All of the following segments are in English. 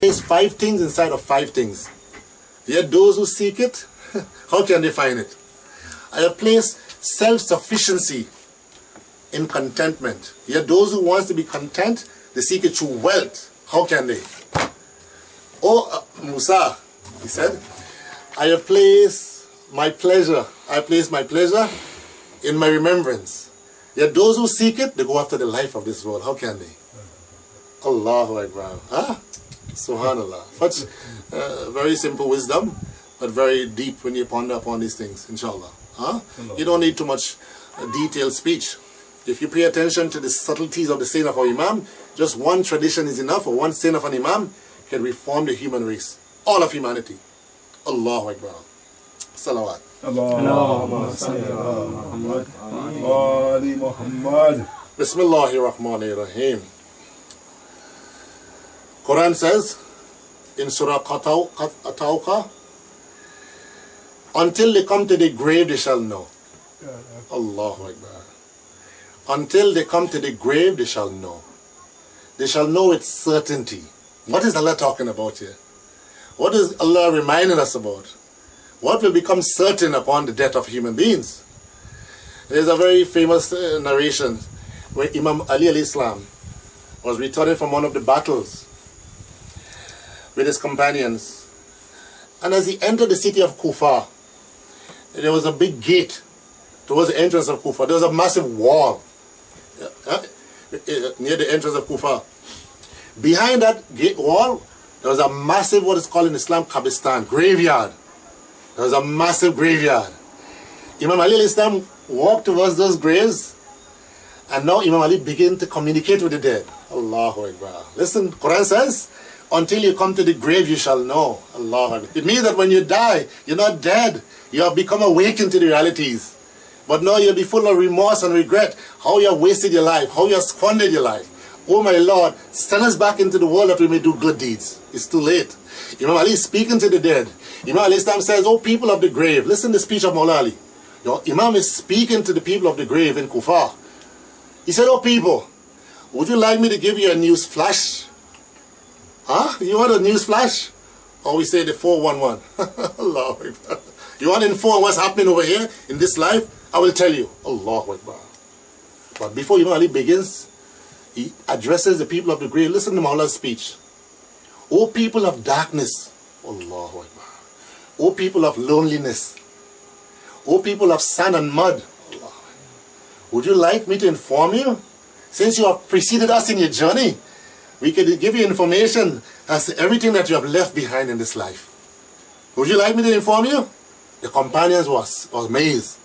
There's 5 things inside of 5 things. Yet those who seek it, how can they find it? I have placed self-sufficiency in contentment. Yet those who want to be content, they seek it through wealth. How can they? Oh, Musa, he said, I have placed my pleasure. I place my pleasure in my remembrance. Yet those who seek it, they go after the life of this world. How can they? Allahu Akbar. Huh? Subhanallah. Such very simple wisdom, but very deep when you ponder upon these things, inshallah. Huh? You don't need too much detailed speech. If you pay attention to the subtleties of the saying of our Imam, just one tradition is enough, or one saying of an Imam can reform the human race, all of humanity. Allahu Akbar. Salawat. Allahumma salli ala Muhammad wa ali Muhammad. Bismillahir Rahmanir Rahim. Quran says in Surah At-Tawqa, until they come to the grave they shall know. Allahu Akbar. Until they come to the grave they shall know. They shall know with certainty. What is Allah talking about here? What is Allah reminding us about? What will become certain upon the death of human beings? There is a very famous narration where Imam Ali alayhi salam was returning from one of the battles with his companions. And as he entered the city of Kufa, there was a big gate towards the entrance of Kufa. There was a massive wall near the entrance of Kufa. Behind that gate wall, there was a massive, what is called in Islam, Qabristan, graveyard. There was a massive graveyard. Imam Ali Islam walked towards those graves, and now Imam Ali began to communicate with the dead. Allahu Akbar. Listen, Quran says, until you come to the grave you shall know. Allahu Akbar. It means that when you die, you're not dead. You have become awakened to the realities. But now you'll be full of remorse and regret how you have wasted your life, how you have squandered your life. Oh my Lord, send us back into the world that we may do good deeds. It's too late. Imam Ali is speaking to the dead. Imam Ali Islam says, oh people of the grave, listen to the speech of Mawla Ali. Your Imam is speaking to the people of the grave in Kufa. He said, oh people, would you like me to give you a news flash? Huh? You want a news flash? Or we say the 411. Allahu Akbar. You want to inform what's happening over here in this life? I will tell you. Allahu Akbar. But before Imam Ali begins, he addresses the people of the grave. Listen to Mawla's speech. O people of darkness. Allahu Akbar. O people of loneliness. O people of sand and mud. Allah. Would you like me to inform you? Since you have preceded us in your journey, we can give you information as to everything that you have left behind in this life. Would you like me to inform you? The companions was amazed.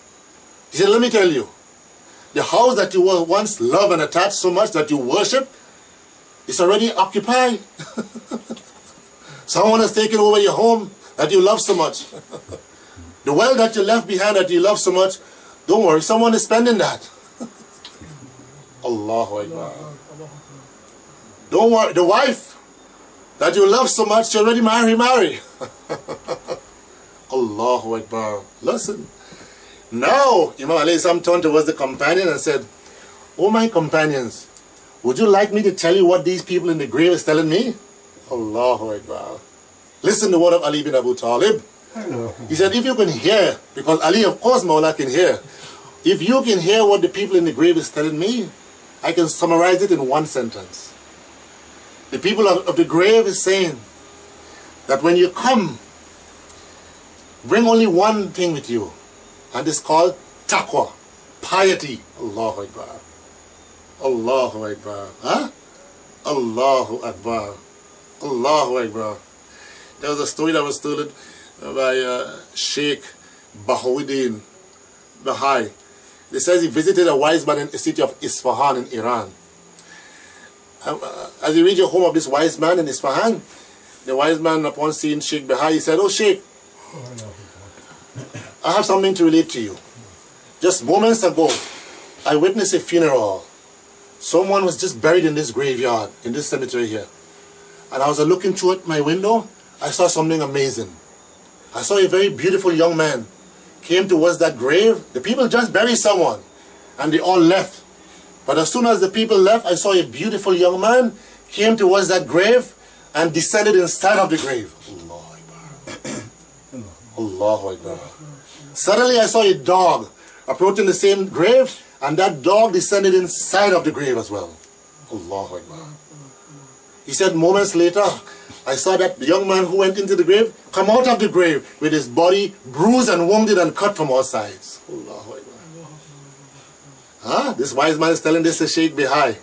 He said, let me tell you, the house that you were once loved and attached so much that you worship is already occupied. Someone has taken over your home that you love so much. The wealth that you left behind that you love so much, don't worry, someone is spending that. Allahu Akbar. Don't worry, the wife that you love so much, you already marry. Allahu Akbar. Listen. Now, Imam Ali Islam turned towards the companion and said, oh my companions, would you like me to tell you what these people in the grave is telling me? Allahu Akbar. Listen to the word of Ali bin Abu Talib. He said, if you can hear, because Ali, of course, Mawla can hear. If you can hear what the people in the grave is telling me, I can summarize it in one sentence. The people of the grave is saying that when you come, bring only one thing with you. And it's called taqwa, piety. Allahu Akbar. Allahu Akbar. Huh? Allahu Akbar. Allahu Akbar. There was a story that was told by Sheikh Bahauddin Bahai. It says he visited a wise man in the city of Isfahan in Iran. As he reached the home of this wise man in Isfahan, the wise man, upon seeing Sheikh Bahai, he said, oh Sheikh, I have something to relate to you. Just moments ago, I witnessed a funeral. Someone was just buried in this graveyard, in this cemetery here. And I was looking through my window, I saw something amazing. I saw a very beautiful young man came towards that grave. The people just buried someone, and they all left. But as soon as the people left, I saw a beautiful young man came towards that grave, and descended inside of the grave. Allahu Akbar. Allahu Akbar. Suddenly I saw a dog approaching the same grave, and that dog descended inside of the grave as well. Allahu Akbar. He said moments later, I saw that the young man who went into the grave come out of the grave with his body bruised and wounded and cut from all sides. Allahu Akbar. This wise man is telling this to Sheikh Bihai.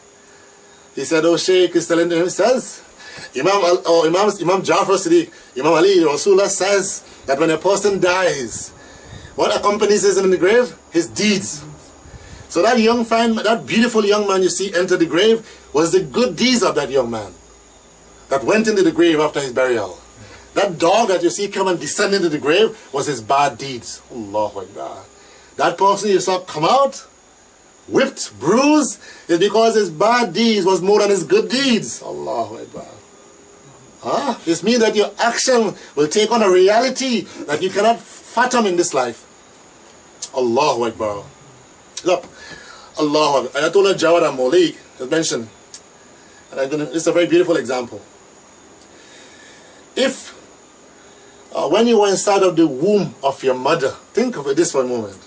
He said, oh, Sheikh is telling him, he says, Imam Jafar Siddiq, Imam Ali, Rasulullah says that when a person dies, what accompanies him in the grave? His deeds. So that beautiful young man you see enter the grave was the good deeds of that young man that went into the grave after his burial. That dog that you see come and descend into the grave was his bad deeds. Allahu Akbar. That person you saw come out, whipped, bruised, is because his bad deeds was more than his good deeds. Allahu Akbar. This means that your action will take on a reality that you cannot fathom in this life. Allahu Akbar. Look, Allahu Akbar. Ayatollah Jawad Malik has mentioned, and this is a very beautiful example. If when you were inside of the womb of your mother, think of this for a moment,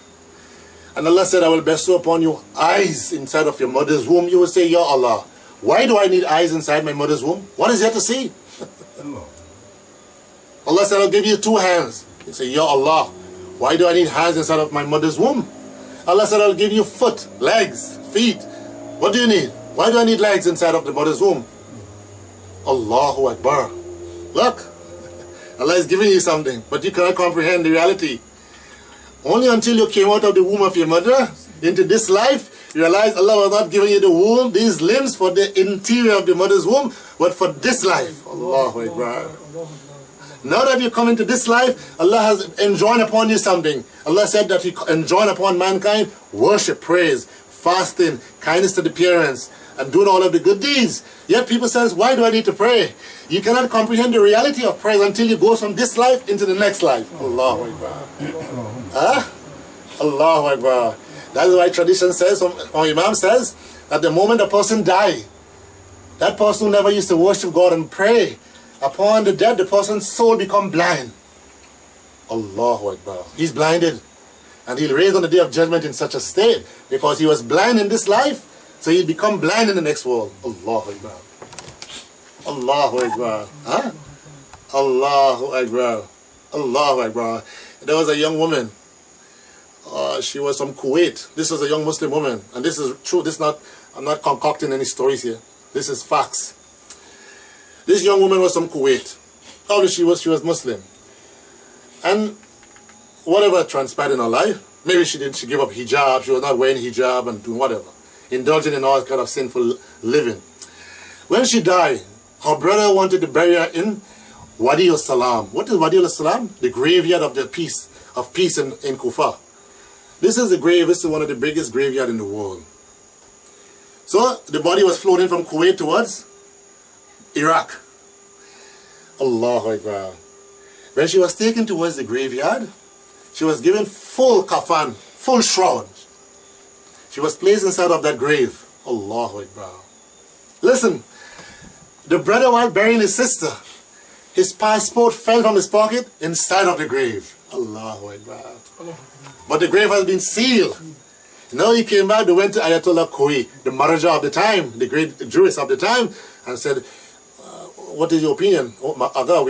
and Allah said, I will bestow upon you eyes inside of your mother's womb, you will say, Ya Allah, why do I need eyes inside my mother's womb? What is there to see? Allah said, I'll give you two hands. You say, Ya Allah, why do I need hands inside of my mother's womb? Allah said, I'll give you foot, legs, feet. What do you need? Why do I need legs inside of the mother's womb? Allahu Akbar. Look, Allah is giving you something, but you cannot comprehend the reality. Only until you came out of the womb of your mother into this life, you realize Allah was not giving you the womb, these limbs for the interior of the mother's womb, but for this life. Allahu Akbar. Now that you come into this life, Allah has enjoined upon you something. Allah said that He enjoined upon mankind worship, praise, fasting, kindness to the parents, and doing all of the good deeds. Yet people say, why do I need to pray? You cannot comprehend the reality of prayer until you go from this life into the next life. Allahu Akbar. Allahu Akbar. That is why tradition says, or Imam says, that the moment a person dies, that person who never used to worship God and pray, upon the death, the person's soul become blind. Allahu Akbar. He's blinded. And he'll raise on the day of judgment in such a state, because he was blind in this life, so he'll become blind in the next world. Allahu Akbar. Allahu Akbar. Allahu Akbar. Allahu Akbar. There was a young woman. She was from Kuwait. This was a young Muslim woman. And this is true. I'm not concocting any stories here. This is facts. This young woman was from Kuwait. Obviously she was Muslim. And whatever transpired in her life, maybe she gave up hijab, she was not wearing hijab and doing whatever, indulging in all kind of sinful living. When she died, her brother wanted to bury her in Wadi al-Salam. What is Wadi al-Salam? The graveyard of the peace in Kufa. This is one of the biggest graveyards in the world. So the body was floating from Kuwait towards Iraq. Allahu Akbar. When she was taken towards the graveyard, she was given full kafan, full shroud. She was placed inside of that grave. Allahu Akbar. Listen, the brother, while burying his sister, his passport fell from his pocket inside of the grave. Allahu Akbar. But the grave has been sealed. Now he came back, they went to Ayatollah Khoi, the Maharaja of the time, the great jurist of the time, and said, what is your opinion? Oh, Aga,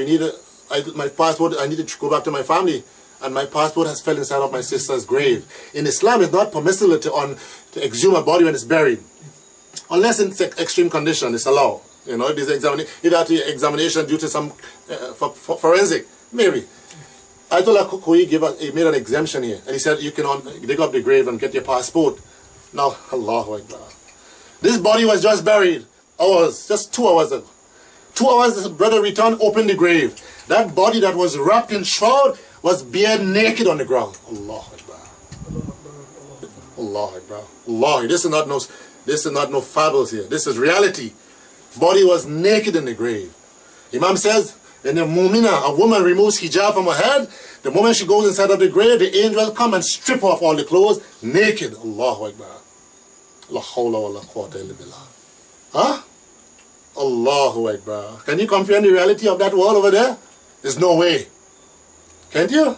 my passport, I need to go back to my family, and my passport has fell inside of my sister's grave. In Islam, it's not permissible to exhume a body when it's buried, unless in extreme condition, it's allowed. You know, this examination due to some forensic, maybe. Ayatollah Khoi made an exemption here, and he said you can dig up the grave and get your passport. Now, Allahu Akbar. This body was just buried just 2 hours ago. 2 hours, the brother returned, opened the grave. That body that was wrapped in shroud was bare naked on the ground. Allahu Akbar. Allahu Akbar. Allah. This is not no fables here. This is reality. Body was naked in the grave. Imam says, when a woman removes hijab from her head, the moment she goes inside of the grave, the angel come and strip off all the clothes, naked. Allahu Akbar. La hawla wa la quwwata illa billah. Allahu Akbar. Can you comprehend the reality of that world over there? There's no way. Can't you?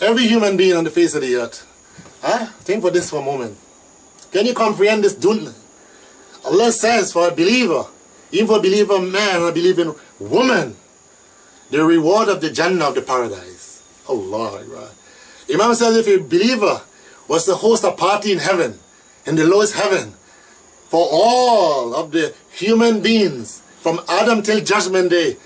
Every human being on the face of the earth. Huh? Think for this for a moment. Can you comprehend this dunya? Allah says for a believer, even for a believer man or a believing woman, the reward of the Jannah of the paradise. Allah Akbar. Imam says if a believer was to host a party in heaven, in the lowest heaven, for all of the human beings, from Adam till Judgment Day,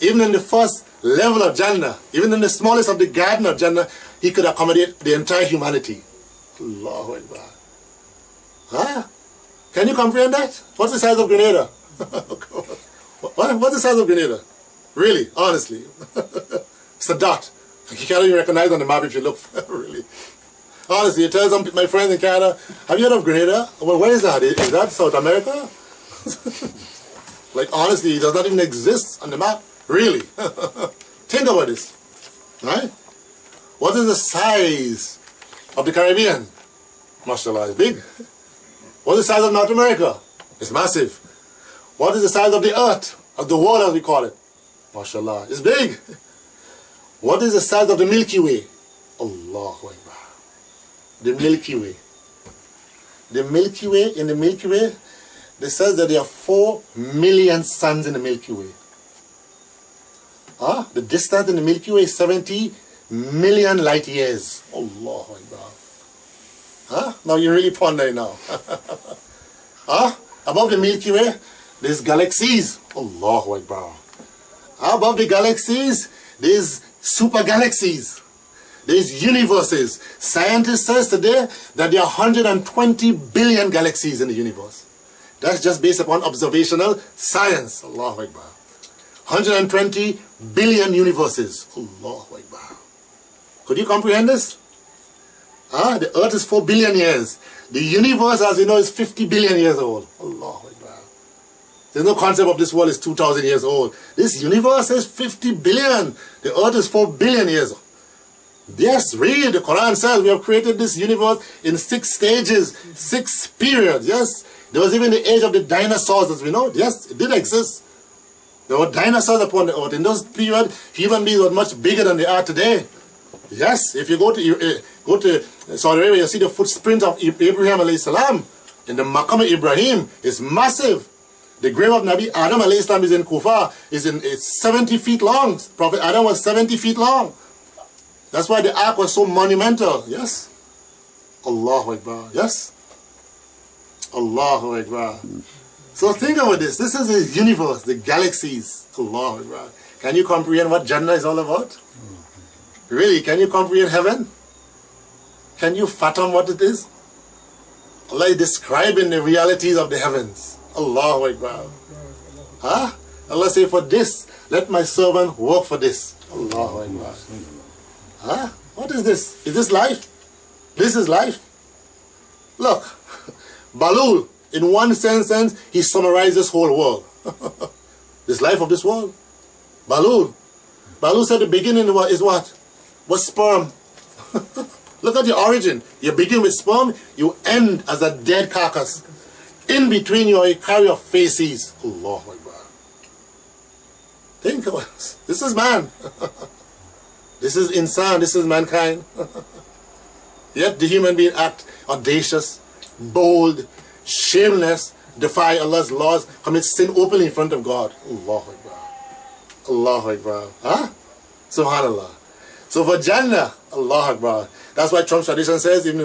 even in the first level of Jannah, even in the smallest of the garden of Jannah, he could accommodate the entire humanity. Allahu Akbar. Huh? Can you comprehend that? What's the size of Grenada? What's the size of Grenada? Really, honestly. It's a dot. You can't even recognize on the map if you look. Really. Honestly, you tell some my friends in Canada, have you heard of Grenada? Well, where is that? Is that South America? Like, honestly, it does not even exist on the map. Really. Think about this. Right? What is the size of the Caribbean? MashaAllah, it's big. What is the size of North America? It's massive. What is the size of the earth, of the world as we call it? MashaAllah, it's big. What is the size of the Milky Way? Allahu Akbar. The Milky Way. The Milky Way, in the Milky Way, they says that there are 4 million suns in the Milky Way. The distance in the Milky Way is 70 million light years. Allahu Akbar. Now you're really pondering now. Above the Milky Way, there's galaxies. Allahu Akbar. Above the galaxies, there's super galaxies. There's universes. Scientists say today that there are 120 billion galaxies in the universe. That's just based upon observational science. Allahu Akbar. 120 billion universes. Allahu Akbar. Could you comprehend this? The earth is 4 billion years. The universe, as you know, is 50 billion years old. Allahu Akbar. There's no concept of this world is 2,000 years old. This universe is 50 billion. The earth is 4 billion years old. Yes, read. The Quran says we have created this universe in 6 stages, 6 periods. Yes, there was even the age of the dinosaurs, as we know. Yes, it did exist. There were dinosaurs upon the earth. In those periods, human beings were much bigger than they are today. Yes, if you go to Saudi Arabia, you see the footprint of Abraham alayhi salam in the Maqam of Ibrahim. It's massive. The grave of Nabi Adam alayhi salam is in Kufa. It's 70 feet long. Prophet Adam was 70 feet long. That's why the ark was so monumental. Yes. Allahu Akbar. Yes. Allahu Akbar. So think about this. This is the universe, the galaxies. Allahu Akbar. Can you comprehend what Jannah is all about? Really, can you comprehend heaven? Can you fathom what it is? Allah is describing the realities of the heavens. Allahu Akbar. Allah say, for this, let my servant work for this. Allahu Akbar. What is this? Is this life? This is life. Look, Balul, in one sense, he summarized this whole world. This life of this world. Balul said the beginning is what? Was sperm. Look at your origin. You begin with sperm, you end as a dead carcass. In between you carry your faces. Allahu Akbar. Think about this. This is man. This is insan, this is mankind. Yet the human being act audacious, bold, shameless, defy Allah's laws, commit sin openly in front of God. Allahu Akbar. Allahu Akbar. Subhanallah. So for Jannah, Allahu Akbar. That's why Trump's tradition says, even